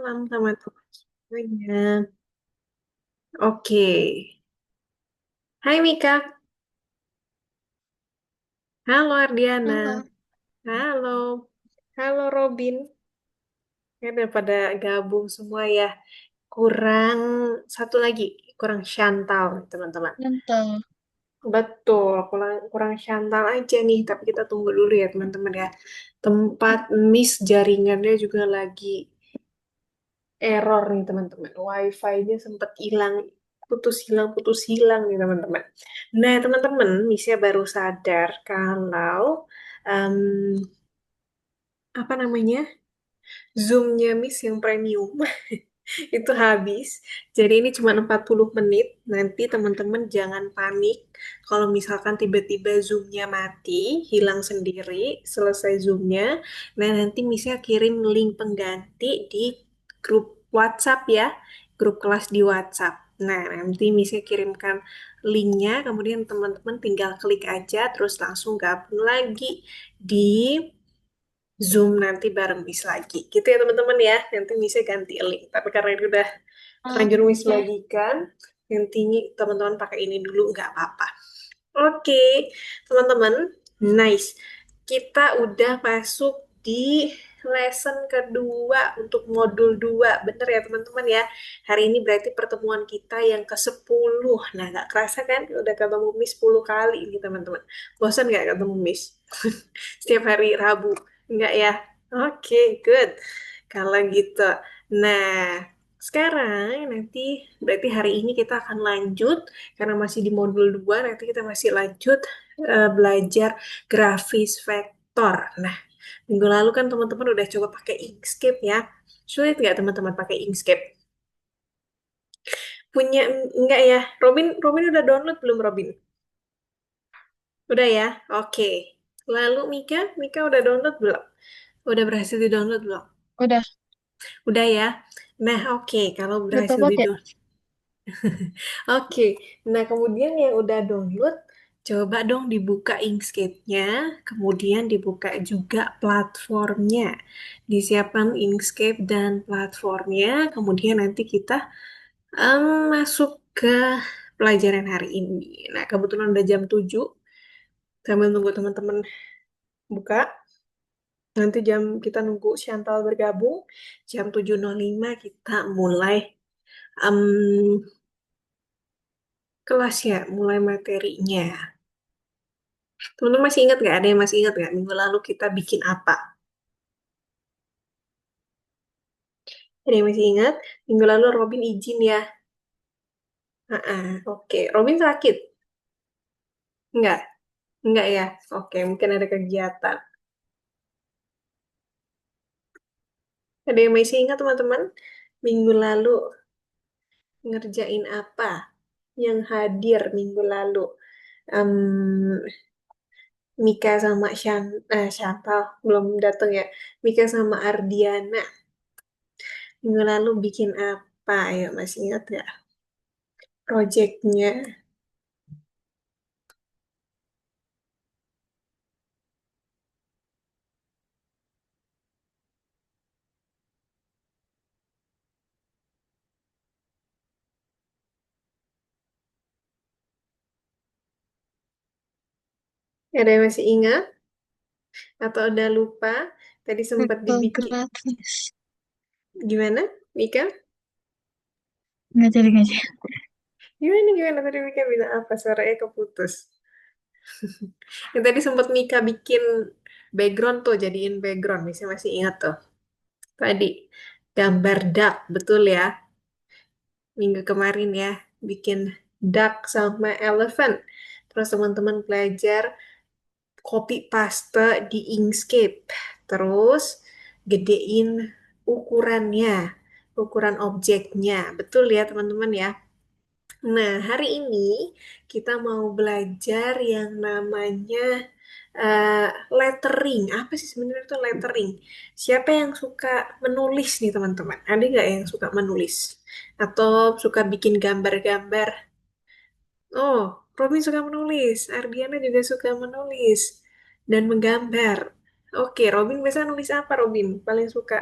malam teman-teman semuanya. Oke. Hai Mika. Halo Ardiana. Halo, Halo. Halo Robin. Ya, udah pada gabung semua ya. Kurang satu lagi. Kurang Chantal teman-teman. Nentang. Betul. Kurang Chantal aja nih. Tapi kita tunggu dulu ya teman-teman ya. Tempat miss jaringannya juga lagi error nih teman-teman. Wifi-nya sempat putus hilang nih teman-teman. Nah teman-teman, Misha baru sadar kalau em, apa namanya Zoom-nya Miss yang premium itu habis. Jadi ini cuma 40 menit. Nanti teman-teman jangan panik kalau misalkan tiba-tiba Zoom-nya mati, hilang sendiri, selesai Zoom-nya. Nah, nanti Misnya kirim link pengganti di grup WhatsApp ya, grup kelas di WhatsApp. Nah, nanti Misnya kirimkan linknya, kemudian teman-teman tinggal klik aja, terus langsung gabung lagi di Zoom nanti bareng Miss lagi. Gitu ya teman-teman ya. Nanti Missnya ganti link. Tapi karena ini udah terlanjur Miss Oke, bagikan, nanti teman-teman pakai ini dulu nggak apa-apa. Oke, teman-teman. Nice. Kita udah masuk di lesson kedua untuk modul 2. Bener ya teman-teman ya. Hari ini berarti pertemuan kita yang ke-10. Nah, nggak kerasa kan? Udah ketemu Miss 10 kali ini teman-teman. Bosan nggak ketemu Miss? Setiap hari Rabu. Enggak ya? Oke, good. Kalau gitu. Nah, sekarang nanti berarti hari ini kita akan lanjut karena masih di modul 2 nanti kita masih lanjut belajar grafis vektor. Nah, minggu lalu kan teman-teman udah coba pakai Inkscape ya. Sulit nggak teman-teman pakai Inkscape? Punya enggak ya? Robin Robin udah download belum Robin? Udah ya? Oke. Lalu Mika udah download belum? Udah berhasil di-download belum? udah Udah ya. Nah, oke, kalau udah berhasil pakai. di-download. Oke. Nah, kemudian yang udah download, coba dong dibuka Inkscape-nya, kemudian dibuka juga platformnya. Disiapkan Inkscape dan platformnya, kemudian nanti kita masuk ke pelajaran hari ini. Nah, kebetulan udah jam 7, sambil nunggu teman-teman buka. Nanti kita nunggu Chantal bergabung, jam 7.05 kita mulai em, kelas ya, mulai materinya. Teman-teman masih ingat nggak? Ada yang masih ingat nggak? Minggu lalu kita bikin apa? Ada yang masih ingat? Minggu lalu Robin izin ya. Oke. Robin sakit? Enggak? Enggak ya? Oke, mungkin ada kegiatan. Ada yang masih ingat teman-teman? Minggu lalu ngerjain apa? Yang hadir minggu lalu. Em, Mika sama Chantal belum datang ya. Mika sama Ardiana minggu lalu bikin apa? Ayo masih ingat nggak? Projectnya. Ada yang masih ingat? Atau udah lupa? Tadi sempat Vektor dibikin. gratis. Gimana, Mika? Nggak jadi. Gimana tadi Mika bilang apa? Suaranya keputus. Yang tadi sempat Mika bikin background tuh, jadiin background. Masih ingat tuh. Tadi gambar duck, betul ya? Minggu kemarin ya, bikin duck sama elephant. Terus teman-teman belajar copy paste di Inkscape. Terus gedein ukurannya, ukuran objeknya. Betul ya teman-teman ya? Nah, hari ini kita mau belajar yang namanya eh, lettering. Apa sih sebenarnya itu lettering? Siapa yang suka menulis nih teman-teman? Ada nggak yang suka menulis? Atau suka bikin gambar-gambar? Oh, Robin suka menulis. Ardiana juga suka menulis dan menggambar. Oke, Robin biasa nulis apa Robin? Paling suka?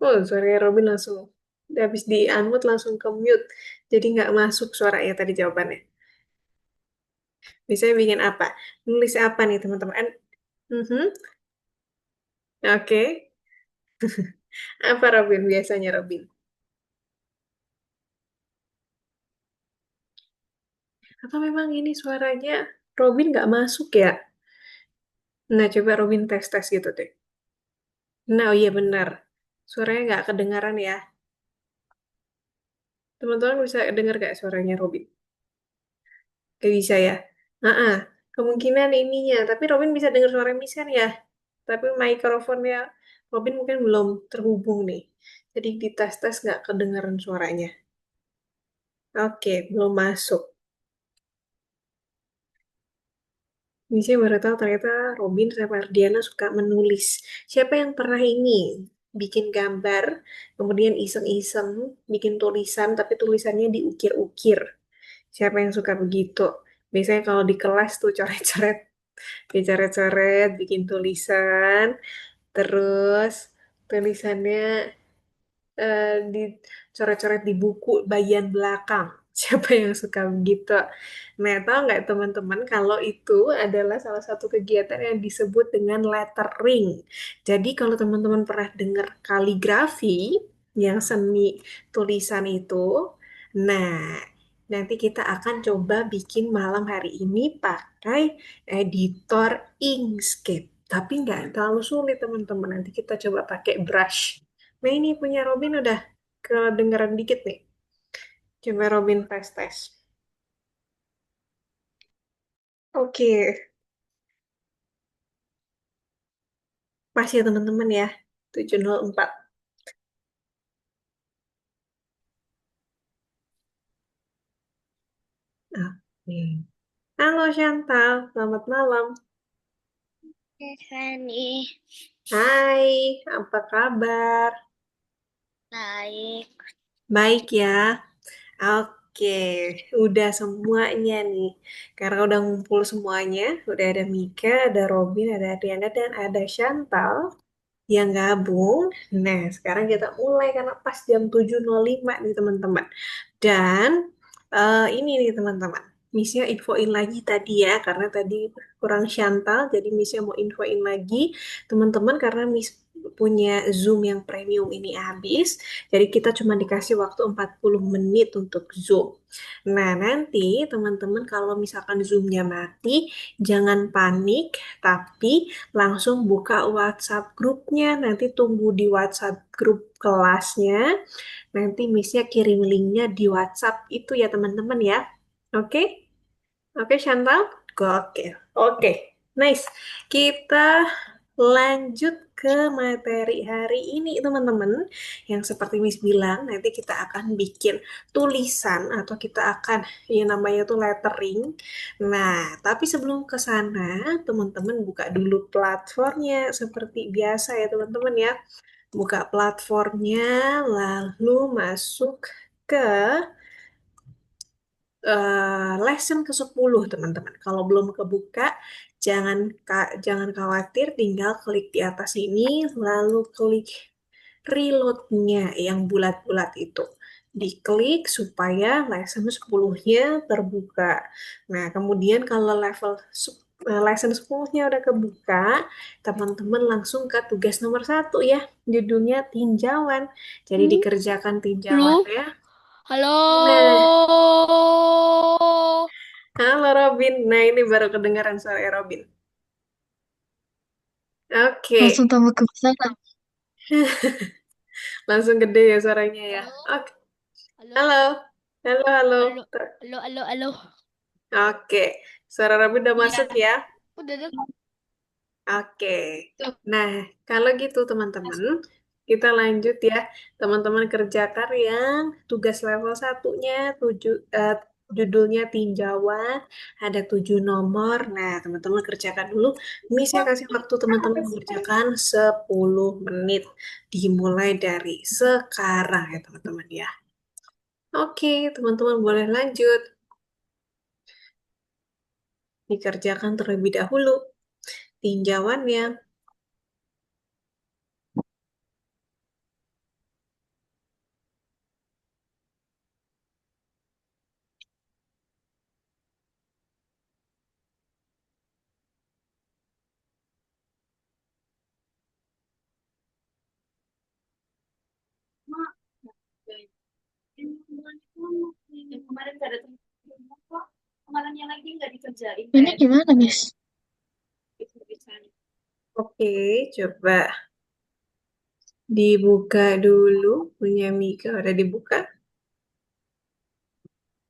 Oh, suaranya Robin langsung, habis di unmute langsung ke mute. Jadi nggak masuk suaranya tadi jawabannya. Misalnya bikin apa? Nulis apa nih teman-teman? Mhm. Oke. Apa Robin biasanya Robin? Atau memang ini suaranya Robin nggak masuk ya? Nah, coba Robin tes-tes gitu deh. Nah, oh iya benar. Suaranya nggak kedengaran ya. Teman-teman bisa dengar nggak suaranya Robin? Nggak bisa ya? Nah, kemungkinan ininya. Tapi Robin bisa dengar suara Misan ya. Tapi mikrofonnya Robin mungkin belum terhubung nih. Jadi di tes-tes nggak kedengaran suaranya. Oke, belum masuk. Ini saya baru tahu ternyata Robin sama Ardiana suka menulis. Siapa yang pernah ini bikin gambar, kemudian iseng-iseng bikin tulisan, tapi tulisannya diukir-ukir. Siapa yang suka begitu? Biasanya kalau di kelas tuh coret-coret, dicoret-coret, bikin tulisan, terus tulisannya dicoret-coret di buku bagian belakang. Siapa yang suka begitu? Nah, tahu nggak teman-teman kalau itu adalah salah satu kegiatan yang disebut dengan lettering. Jadi kalau teman-teman pernah dengar kaligrafi, yang seni tulisan itu, nah nanti kita akan coba bikin malam hari ini pakai editor Inkscape. Tapi nggak terlalu sulit teman-teman. Nanti kita coba pakai brush. Nah ini punya Robin udah kedengeran dikit nih. Coba Robin tes-tes. Oke, pas ya teman-teman ya. 704. Oke. Halo Chantal, selamat malam. Fanny, Hai, apa kabar? baik. Baik ya. Oke, udah semuanya nih. Karena udah ngumpul semuanya, udah ada Mika, ada Robin, ada Adriana, dan ada Chantal yang gabung. Nah, sekarang kita mulai karena pas jam 7.05 nih teman-teman. Dan ini nih teman-teman, Missnya infoin lagi tadi ya, karena tadi kurang Chantal, jadi Missnya mau infoin lagi teman-teman karena Miss punya Zoom yang premium ini habis, jadi kita cuma dikasih waktu 40 menit untuk Zoom. Nah, nanti teman-teman kalau misalkan Zoom-nya mati, jangan panik, tapi langsung buka WhatsApp grupnya. Nanti tunggu di WhatsApp grup kelasnya. Nanti Missnya kirim linknya di WhatsApp itu ya teman-teman ya. Oke? Oke Chantal? Oke. Oke. Nice. Kita lanjut ke materi hari ini teman-teman. Yang seperti Miss bilang, nanti kita akan bikin tulisan atau kita akan yang namanya tuh lettering. Nah, tapi sebelum ke sana, teman-teman buka dulu platformnya seperti biasa ya teman-teman ya. Buka platformnya, lalu masuk ke lesson ke-10 teman-teman. Kalau belum kebuka, jangan khawatir, tinggal klik di atas ini, lalu klik reload-nya yang bulat-bulat itu. Diklik supaya lesson 10-nya terbuka. Nah, kemudian kalau lesson 10-nya udah kebuka, teman-teman langsung ke tugas nomor 1 ya. Judulnya tinjauan. Jadi Hmm? dikerjakan tinjauan Halo? ya. Halo? Nah, halo Robin. Nah, ini baru kedengaran suara Robin. Langsung Oke, tambah kebesaran. langsung gede ya suaranya ya. Halo? Oke, Halo? halo. Halo, halo. Halo? Halo? Halo? Halo? Oke, suara Robin udah Iya, masuk ya. udah dengar. Oke. Tuh. Nah, kalau gitu teman-teman, kita lanjut ya. Teman-teman kerjakan yang tugas level satunya, judulnya tinjauan, ada 7 nomor. Nah, teman-teman kerjakan dulu. Ini saya kasih waktu teman-teman mengerjakan 10 menit. Dimulai dari sekarang ya teman-teman ya. Oke, teman-teman boleh lanjut. Dikerjakan terlebih dahulu tinjauannya. Ini gimana, Miss? Oke, coba dibuka dulu. Punya Mika udah dibuka.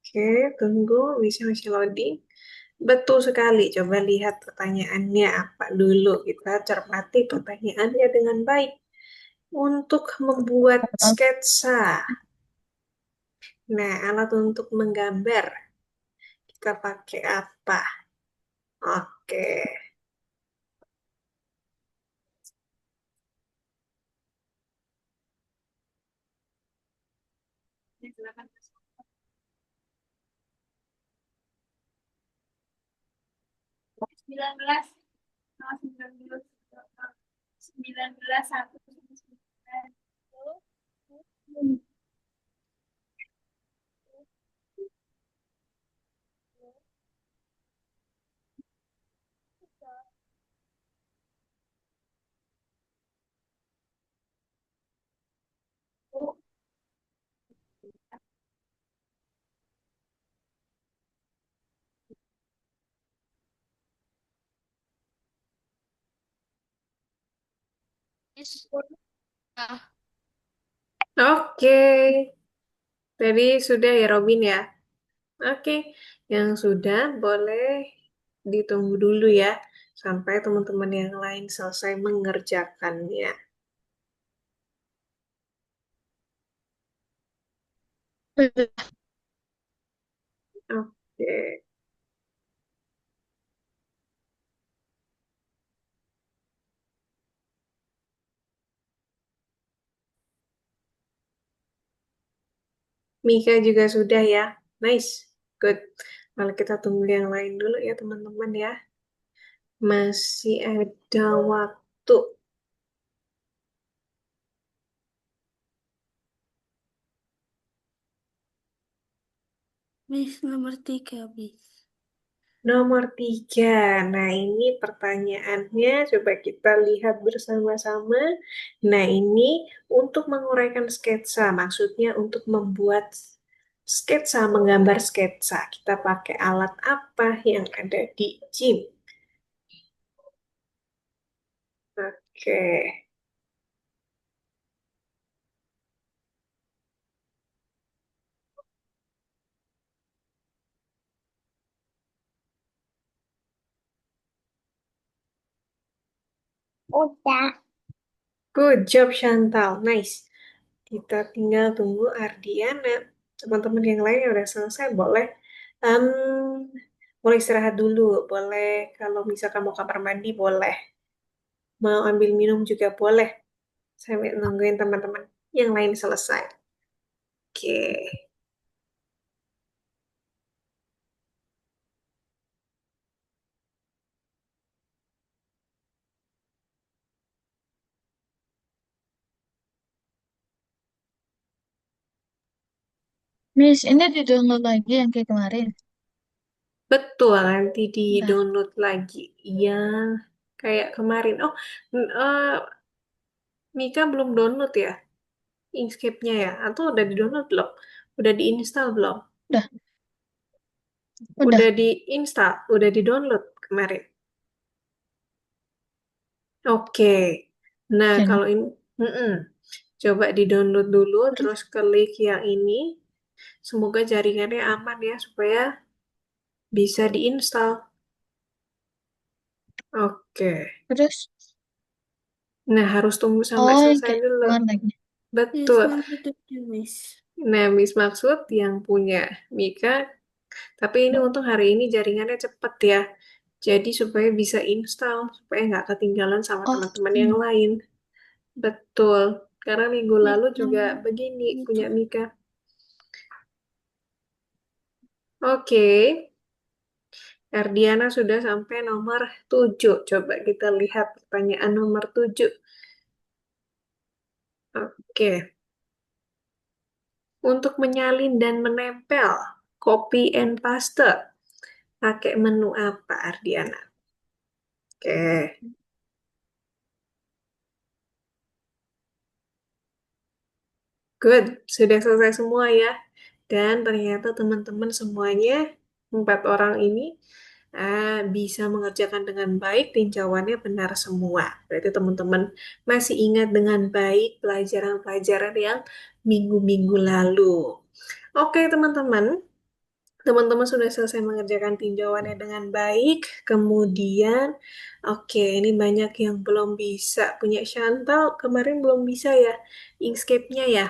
Oke, tunggu. Bisa masih loading. Betul sekali. Coba lihat pertanyaannya apa dulu. Kita cermati pertanyaannya dengan baik. Untuk membuat sketsa. Nah, alat untuk menggambar. Kita pakai apa? Oke. Miss, ah, Oke. Tadi sudah ya Robin ya? Oke. Yang sudah boleh ditunggu dulu ya. Sampai teman-teman yang lain selesai mengerjakannya. Oke. Mika juga sudah ya. Nice. Good. Kalau kita tunggu yang lain dulu ya teman-teman ya. Masih ada waktu. Miss nomor 3, Miss. Nomor 3. Nah, ini pertanyaannya. Coba kita lihat bersama-sama. Nah, ini untuk menguraikan sketsa. Maksudnya untuk membuat sketsa, menggambar sketsa. Kita pakai alat apa yang ada di gym? Oke. Udah. Good job, Chantal. Nice. Kita tinggal tunggu Ardiana. Teman-teman yang lain yang udah selesai boleh em, boleh istirahat dulu. Boleh kalau misalkan mau kamar mandi boleh. Mau ambil minum juga boleh. Sambil nungguin teman-teman yang lain selesai. Oke. Miss, ini di-download lagi yang kayak kemarin. Betul, nanti Udah. di-download lagi. Yang kayak kemarin. Oh, Mika belum download ya? Inkscape-nya ya? Atau udah di-download belum? Udah diinstal belum? Udah. Udah. Udah diinstal? Udah di-download kemarin? Oke. Nah, Jadi, kalau ini, mm-mm. Coba di-download dulu, terus, terus klik yang ini. Semoga jaringannya aman ya, supaya bisa diinstal. Oke. terus. Nah, harus tunggu sampai Oh, yang selesai kayak dulu. kemarin lagi. Miss, Betul. nomor 7, Miss. Nah, Miss maksud yang punya Mika, tapi ini untung hari ini jaringannya cepet ya. Jadi supaya bisa install, supaya nggak ketinggalan sama Oh, teman-teman yang lain. Betul. Karena minggu Miss lalu juga nomor begini punya 7. Mika. Oke, Erdiana sudah sampai nomor 7. Coba kita lihat pertanyaan nomor 7. Oke, untuk menyalin dan menempel copy and paste, pakai menu apa, Ardiana? Oke, good. Sudah selesai semua ya. Dan ternyata teman-teman semuanya, empat orang ini bisa mengerjakan dengan baik, tinjauannya benar semua. Berarti teman-teman masih ingat dengan baik pelajaran-pelajaran yang minggu-minggu lalu. Oke, teman-teman. Teman-teman sudah selesai mengerjakan tinjauannya dengan baik. Kemudian, oke, ini banyak yang belum bisa. Punya Chantal, kemarin belum bisa ya. Inkscape-nya ya.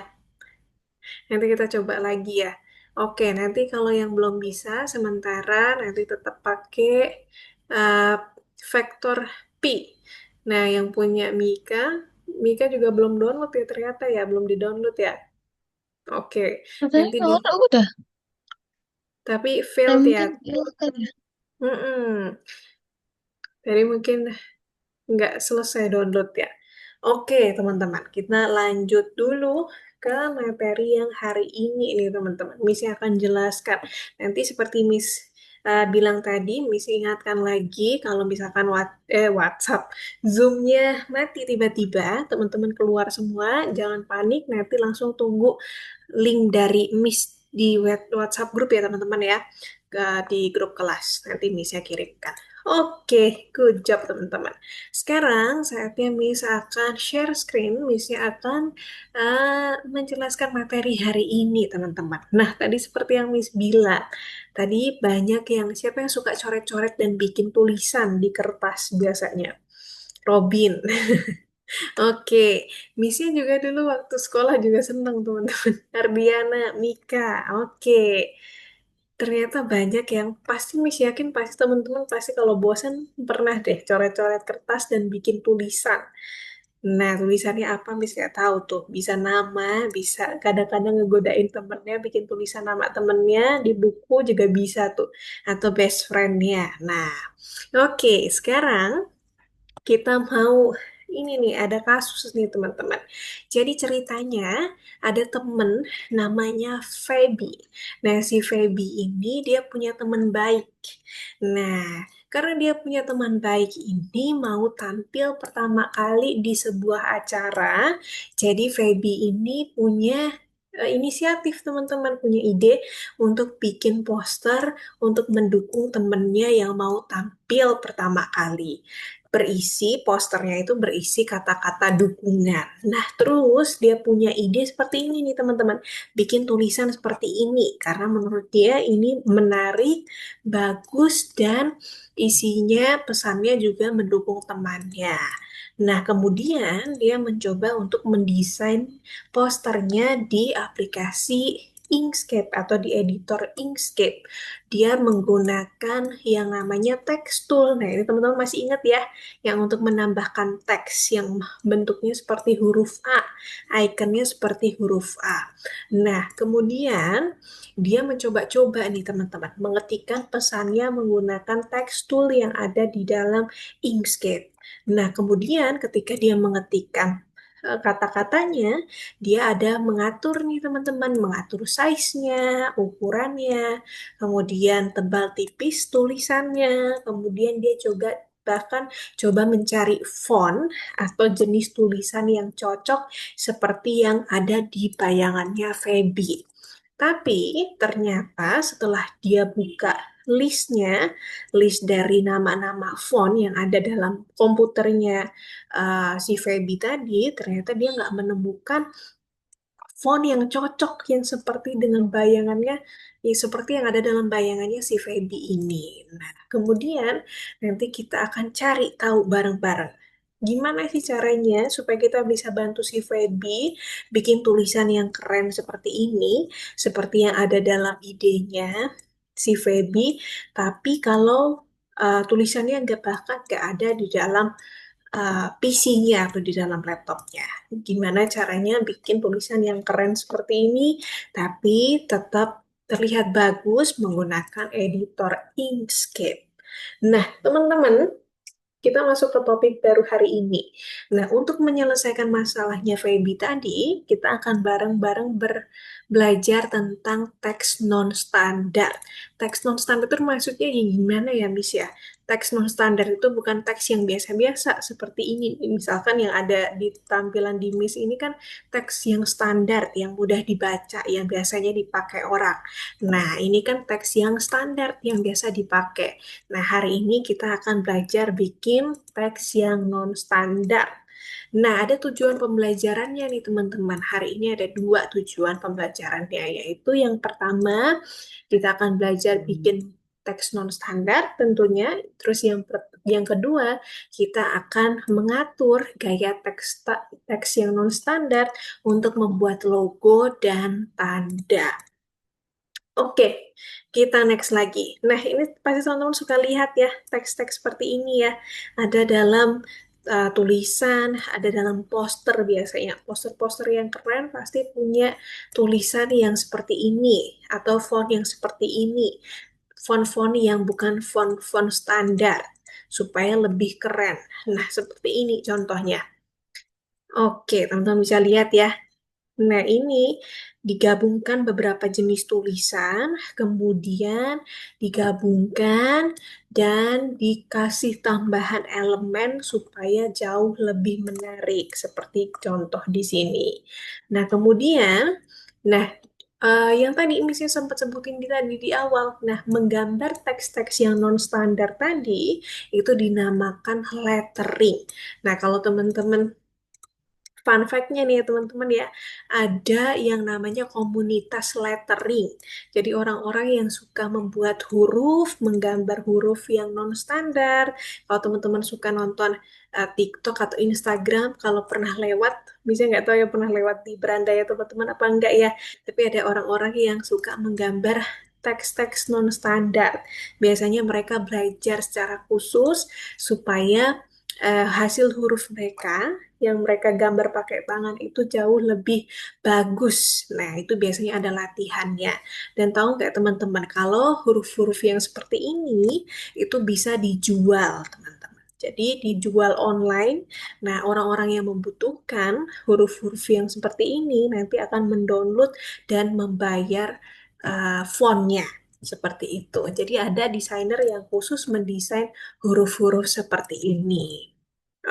Nanti kita coba lagi ya. Oke, nanti kalau yang belum bisa, sementara nanti tetap pakai uh, vektor P. Nah, yang punya Mika, Mika juga belum download ya ternyata ya, belum di-download ya. Oke, Katanya nanti di, orang udah. tapi Saya failed ya. mungkin ilegal ya. Mm-mm. Jadi mungkin nggak selesai download ya. Oke, teman-teman, kita lanjut dulu ke materi yang hari ini nih, teman-teman. Miss akan jelaskan. Nanti seperti Miss bilang tadi, Miss ingatkan lagi kalau misalkan WhatsApp, Zoom-nya mati tiba-tiba, teman-teman keluar semua, jangan panik, nanti langsung tunggu link dari Miss di WhatsApp grup ya, teman-teman ya, di grup kelas. Nanti Miss kirimkan. Oke, good job teman-teman. Sekarang saatnya Miss akan share screen. Miss akan menjelaskan materi hari ini, teman-teman. Nah, tadi seperti yang Miss bilang, tadi banyak yang siapa yang suka coret-coret dan bikin tulisan di kertas biasanya. Robin. Oke, Missnya juga dulu waktu sekolah juga senang teman-teman. Ardiana, Mika, oke. Ternyata banyak yang pasti Miss yakin pasti teman-teman pasti kalau bosan pernah deh coret-coret kertas dan bikin tulisan. Nah, tulisannya apa Miss nggak tahu tuh. Bisa nama, bisa kadang-kadang ngegodain temennya, bikin tulisan nama temennya di buku juga bisa tuh. Atau best friend-nya. Nah, oke, sekarang kita mau ini nih ada kasus nih teman-teman. Jadi ceritanya ada temen namanya Feby. Nah si Feby ini dia punya teman baik. Nah karena dia punya teman baik ini mau tampil pertama kali di sebuah acara. Jadi Feby ini punya inisiatif teman-teman punya ide untuk bikin poster untuk mendukung temennya yang mau tampil pertama kali posternya itu berisi kata-kata dukungan. Nah, terus dia punya ide seperti ini nih teman-teman, bikin tulisan seperti ini karena menurut dia ini menarik, bagus dan isinya pesannya juga mendukung temannya. Nah, kemudian dia mencoba untuk mendesain posternya di aplikasi Inkscape atau di editor Inkscape. Dia menggunakan yang namanya text tool. Nah, ini teman-teman masih ingat ya, yang untuk menambahkan teks yang bentuknya seperti huruf A, ikonnya seperti huruf A. Nah, kemudian dia mencoba-coba nih teman-teman, mengetikkan pesannya menggunakan teks tool yang ada di dalam Inkscape. Nah, kemudian ketika dia mengetikkan kata-katanya, dia ada mengatur nih teman-teman, mengatur size-nya, ukurannya, kemudian tebal tipis tulisannya, kemudian dia juga bahkan coba mencari font atau jenis tulisan yang cocok seperti yang ada di bayangannya Feby. Tapi ternyata setelah dia buka listnya, list dari nama-nama font yang ada dalam komputernya si Feby tadi, ternyata dia nggak menemukan font yang cocok yang seperti dengan bayangannya, ya seperti yang ada dalam bayangannya si Feby ini. Nah, kemudian nanti kita akan cari tahu bareng-bareng. Gimana sih caranya supaya kita bisa bantu si Feby bikin tulisan yang keren seperti ini, seperti yang ada dalam idenya si Feby, tapi kalau tulisannya nggak bahkan nggak ada di dalam PC-nya atau di dalam laptopnya. Gimana caranya bikin tulisan yang keren seperti ini, tapi tetap terlihat bagus menggunakan editor Inkscape. Nah, teman-teman, kita masuk ke topik baru hari ini. Nah, untuk menyelesaikan masalahnya Feby tadi, kita akan bareng-bareng belajar tentang teks non-standar. Teks non-standar itu maksudnya gimana ya, Miss ya? Teks non standar itu bukan teks yang biasa-biasa seperti ini. Misalkan yang ada di tampilan di Miss ini kan teks yang standar, yang mudah dibaca, yang biasanya dipakai orang. Nah, ini kan teks yang standar yang biasa dipakai. Nah, hari ini kita akan belajar bikin teks yang non standar. Nah, ada tujuan pembelajarannya nih teman-teman. Hari ini ada dua tujuan pembelajarannya, yaitu yang pertama kita akan belajar bikin teks non standar tentunya. Terus yang kedua, kita akan mengatur gaya teks yang non standar untuk membuat logo dan tanda. Oke, kita next lagi. Nah, ini pasti teman-teman suka lihat ya, teks-teks seperti ini ya. Ada dalam tulisan, ada dalam poster biasanya. Poster-poster yang keren pasti punya tulisan yang seperti ini, atau font yang seperti ini. Font-font yang bukan font-font standar, supaya lebih keren. Nah, seperti ini contohnya. Oke, teman-teman bisa lihat ya. Nah, ini digabungkan beberapa jenis tulisan, kemudian digabungkan dan dikasih tambahan elemen supaya jauh lebih menarik, seperti contoh di sini. Nah, kemudian, nah, yang tadi misalnya sempat sebutin tadi di awal, nah, menggambar teks-teks yang non-standar tadi, itu dinamakan lettering. Nah, kalau teman-teman fun fact-nya nih ya teman-teman ya, ada yang namanya komunitas lettering. Jadi orang-orang yang suka membuat huruf, menggambar huruf yang non-standar. Kalau teman-teman suka nonton TikTok atau Instagram, kalau pernah lewat, bisa nggak tahu ya pernah lewat di beranda ya teman-teman apa enggak ya. Tapi ada orang-orang yang suka menggambar teks-teks non-standar. Biasanya mereka belajar secara khusus supaya hasil huruf mereka yang mereka gambar pakai tangan itu jauh lebih bagus. Nah, itu biasanya ada latihannya. Dan tahu nggak teman-teman, kalau huruf-huruf yang seperti ini itu bisa dijual, teman-teman. Jadi dijual online. Nah, orang-orang yang membutuhkan huruf-huruf yang seperti ini nanti akan mendownload dan membayar fontnya. Seperti itu. Jadi ada desainer yang khusus mendesain huruf-huruf seperti ini.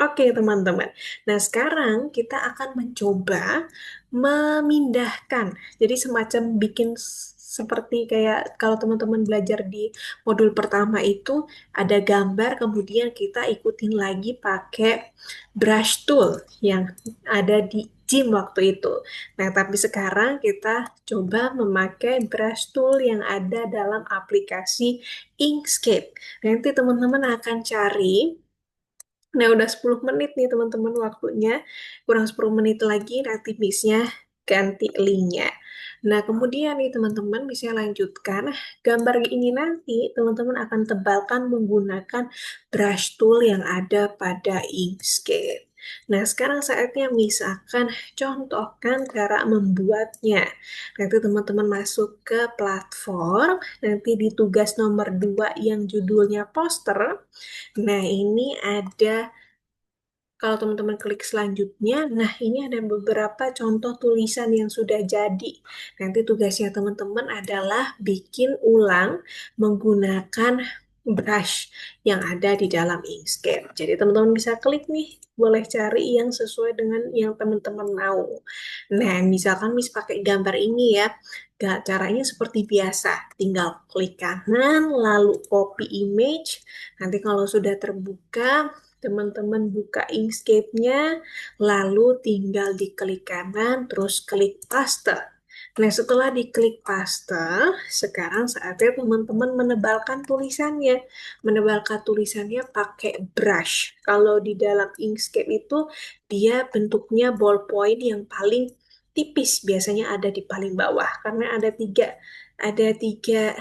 Oke, teman-teman. Nah, sekarang kita akan mencoba memindahkan. Jadi semacam bikin seperti kayak kalau teman-teman belajar di modul pertama itu ada gambar, kemudian kita ikutin lagi pakai brush tool yang ada di gym waktu itu. Nah, tapi sekarang kita coba memakai brush tool yang ada dalam aplikasi Inkscape. Nanti teman-teman akan cari. Nah, udah 10 menit nih teman-teman waktunya. Kurang 10 menit lagi nanti Miss-nya ganti linknya. Nah, kemudian nih teman-teman bisa lanjutkan. Gambar ini nanti teman-teman akan tebalkan menggunakan brush tool yang ada pada Inkscape. Nah, sekarang saatnya Miss akan contohkan cara membuatnya. Nanti teman-teman masuk ke platform, nanti di tugas nomor 2 yang judulnya poster. Nah, ini ada kalau teman-teman klik selanjutnya, nah ini ada beberapa contoh tulisan yang sudah jadi. Nanti tugasnya teman-teman adalah bikin ulang menggunakan brush yang ada di dalam Inkscape. Jadi teman-teman bisa klik nih, boleh cari yang sesuai dengan yang teman-teman mau. Nah, misalkan Miss pakai gambar ini ya, caranya seperti biasa, tinggal klik kanan, lalu copy image. Nanti kalau sudah terbuka, teman-teman buka Inkscape-nya, lalu tinggal diklik kanan, terus klik paste. Nah, setelah diklik paste, sekarang saatnya teman-teman menebalkan tulisannya. Menebalkan tulisannya pakai brush. Kalau di dalam Inkscape itu, dia bentuknya ballpoint yang paling tipis, biasanya ada di paling bawah. Karena ada tiga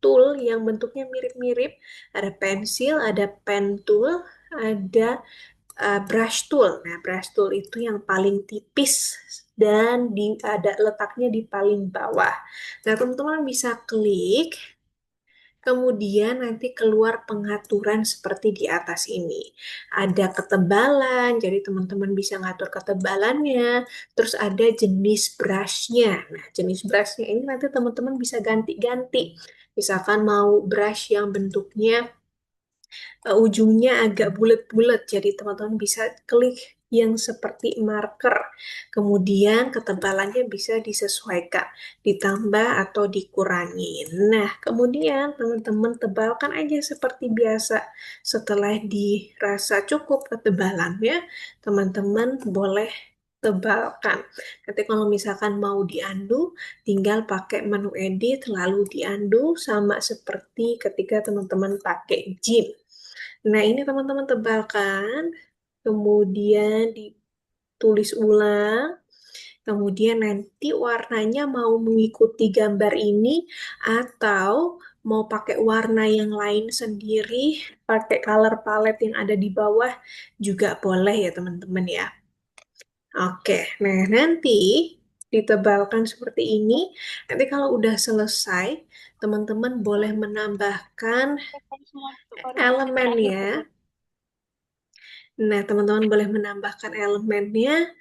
tool yang bentuknya mirip-mirip. Ada pensil, ada pen tool, ada brush tool. Nah, brush tool itu yang paling tipis dan ada letaknya di paling bawah. Nah, teman-teman bisa klik, kemudian nanti keluar pengaturan seperti di atas ini. Ada ketebalan, jadi teman-teman bisa ngatur ketebalannya. Terus ada jenis brushnya. Nah, jenis brushnya ini nanti teman-teman bisa ganti-ganti. Misalkan mau brush yang bentuknya ujungnya agak bulat-bulat. Jadi teman-teman bisa klik yang seperti marker. Kemudian ketebalannya bisa disesuaikan, ditambah atau dikurangi. Nah, kemudian teman-teman tebalkan aja seperti biasa. Setelah dirasa cukup ketebalannya, teman-teman boleh tebalkan. Nanti kalau misalkan mau diandu, tinggal pakai menu edit, lalu diandu sama seperti ketika teman-teman pakai gym. Nah, ini teman-teman tebalkan, kemudian ditulis ulang, kemudian nanti warnanya mau mengikuti gambar ini atau mau pakai warna yang lain sendiri, pakai color palette yang ada di bawah juga boleh ya teman-teman ya. Oke, nah nanti ditebalkan seperti ini. Nanti kalau udah selesai, teman-teman boleh menambahkan elemennya. Nah, teman-teman boleh menambahkan elemennya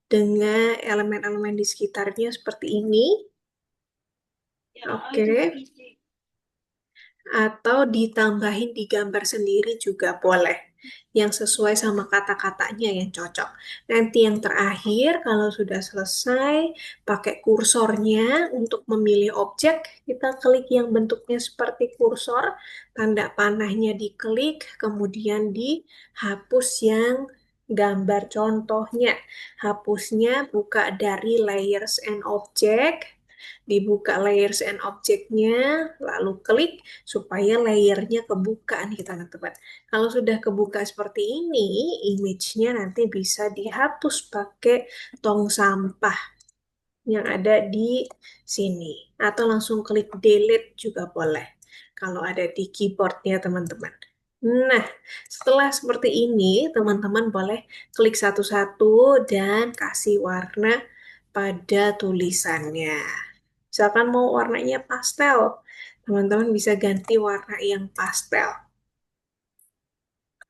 dengan elemen-elemen di sekitarnya seperti ini. Oke. Atau ditambahin di gambar sendiri juga boleh. Yang sesuai sama kata-katanya yang cocok. Nanti yang terakhir, kalau sudah selesai, pakai kursornya untuk memilih objek. Kita klik yang bentuknya seperti kursor, tanda panahnya diklik, kemudian dihapus yang gambar contohnya. Hapusnya buka dari Layers and Object, dibuka Layers and Object-nya, lalu klik supaya layernya kebuka nih teman-teman. Kalau sudah kebuka seperti ini, image-nya nanti bisa dihapus pakai tong sampah yang ada di sini. Atau langsung klik delete juga boleh. Kalau ada di keyboardnya teman-teman. Nah, setelah seperti ini, teman-teman boleh klik satu-satu dan kasih warna pada tulisannya. Misalkan mau warnanya pastel, teman-teman bisa ganti warna yang pastel.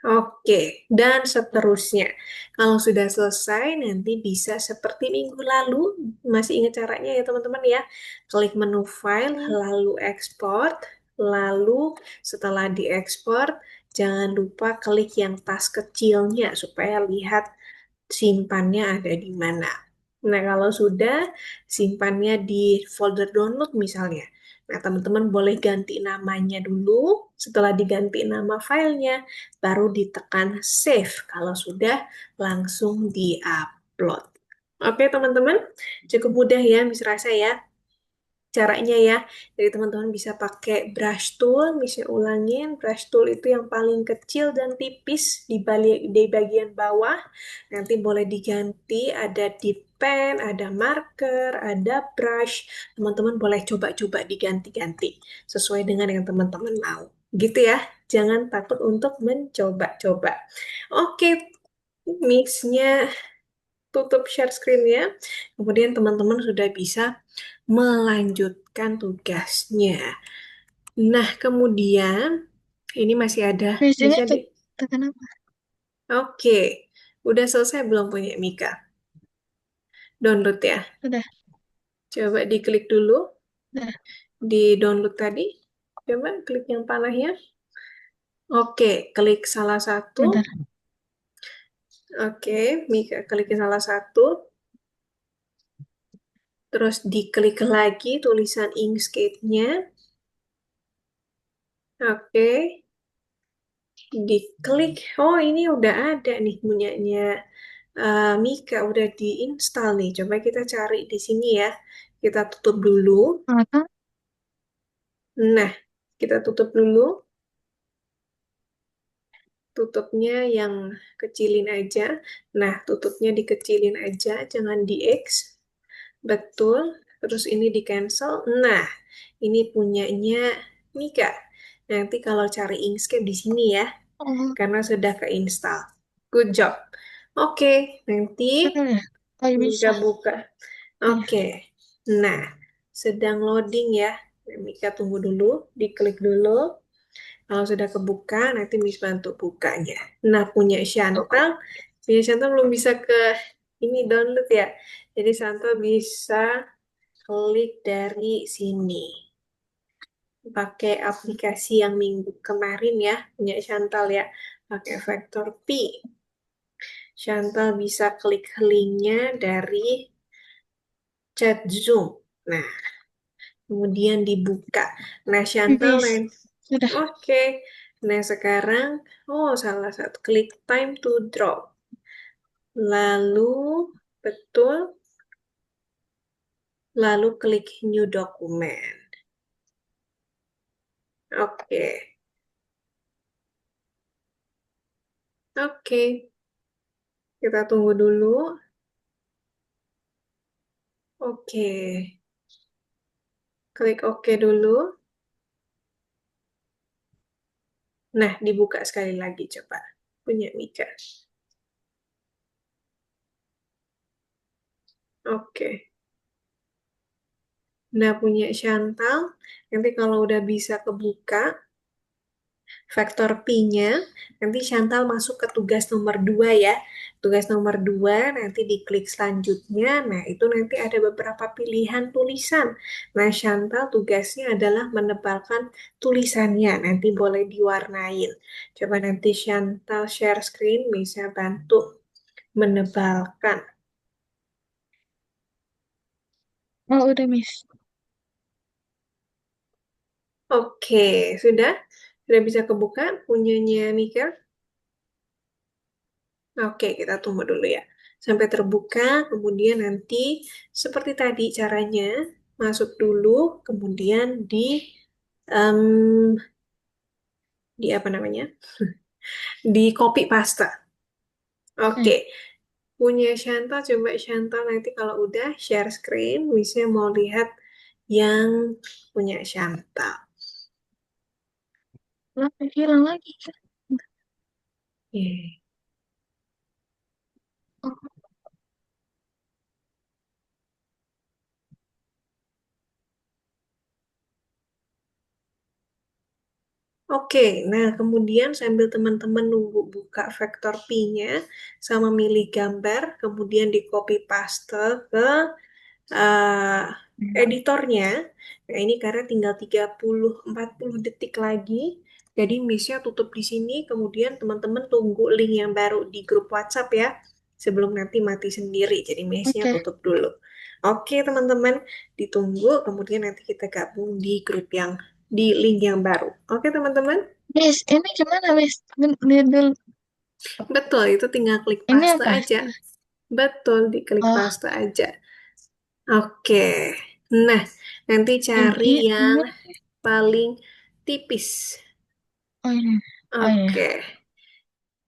Oke, dan seterusnya. Kalau sudah selesai, nanti bisa seperti minggu lalu. Masih ingat caranya ya teman-teman ya. Klik menu file, lalu export. Lalu setelah diekspor, jangan lupa klik yang tas kecilnya supaya lihat simpannya ada di mana. Nah, kalau sudah simpannya di folder download misalnya. Nah, teman-teman boleh ganti namanya dulu. Setelah diganti nama filenya, baru ditekan save. Kalau sudah, langsung di-upload. Oke, teman-teman. Cukup mudah ya, Miss Rasa ya caranya ya. Jadi teman-teman bisa pakai brush tool, bisa ulangin brush tool itu yang paling kecil dan tipis di bagian bawah. Nanti boleh diganti ada dip pen, ada marker, ada brush. Teman-teman boleh coba-coba diganti-ganti sesuai dengan yang teman-teman mau. Gitu ya. Jangan takut untuk mencoba-coba. Oke, mixnya tutup share screen-nya. Kemudian teman-teman sudah bisa melanjutkan tugasnya. Nah, kemudian ini masih ada, Miss, ini bisa di... tekan apa? Oke, udah selesai belum punya Mika? Download ya. Udah, Coba diklik dulu udah, di download tadi. Coba klik yang panahnya. Oke, klik salah satu. bentar. Oke, Mika klik salah satu. Terus diklik lagi tulisan Inkscape-nya. Oke, diklik. Oh, ini udah ada nih punyanya Mika, udah diinstal nih. Coba kita cari di sini ya. Kita tutup dulu. Apa? Nah, kita tutup dulu. Tutupnya yang kecilin aja. Nah, tutupnya dikecilin aja, jangan di X. Betul. Terus ini di cancel. Nah, ini punyanya Mika. Nanti kalau cari Inkscape di sini ya, Oh, karena sudah keinstal. Good job. Oke, nanti betul ya? Oh, ya Mika bisa. buka. Iya. Oke, nah sedang loading ya. Mika tunggu dulu, diklik dulu. Kalau sudah kebuka, nanti Miss bantu bukanya. Nah, punya Chantal belum bisa ke ini download ya. Jadi Chantal bisa klik dari sini. pakai aplikasi yang minggu kemarin ya, punya Chantal ya, pakai Vector P. Chantal bisa klik linknya dari chat Zoom. Nah, kemudian dibuka. Nah, Chantal, Miss, sudah. oke. Nah, sekarang, oh, salah satu, klik time to drop. Lalu, betul, lalu klik new document. Oke, oke. Kita tunggu dulu. Oke, klik oke dulu. Nah, dibuka sekali lagi coba. Punya Mika. Oke. Nah, punya Chantal. Nanti kalau udah bisa kebuka, vektor P-nya, nanti Chantal masuk ke tugas nomor 2 ya. Tugas nomor 2 nanti diklik selanjutnya. Nah, itu nanti ada beberapa pilihan tulisan. Nah, Chantal tugasnya adalah menebalkan tulisannya. Nanti boleh diwarnain. Coba nanti Chantal share screen bisa bantu menebalkan. Oh, udah, Miss. Oke, sudah? Sudah bisa kebuka punyanya Mikir? Oke, kita tunggu dulu ya. Sampai terbuka, kemudian nanti seperti tadi caranya, masuk dulu, kemudian em, di apa namanya? Di copy paste. Oke, Hmm. punya Shanta, coba Shanta nanti kalau udah share screen, bisa mau lihat yang punya Shanta. Lah, hilang lagi. Oke. Oh, Oke, nah kemudian sambil teman-teman nunggu buka vektor P-nya sama milih gambar, kemudian di copy paste ke eh, editornya. Nah, ini karena tinggal 30-40 detik lagi. Jadi Miss-nya tutup di sini, kemudian teman-teman tunggu link yang baru di grup WhatsApp ya. Sebelum nanti mati sendiri. Jadi Miss-nya oke. tutup dulu. Oke, teman-teman, ditunggu kemudian nanti kita gabung di grup yang di link yang baru. Oke, teman-teman? Miss, ini gimana, Miss? Lihat dulu. Betul, itu tinggal klik Ini paste apa? aja. Betul, diklik Oh, paste aja. Oke. Nah, nanti cari yang ini. paling tipis. Oh, ini. Oh, Oke. iya.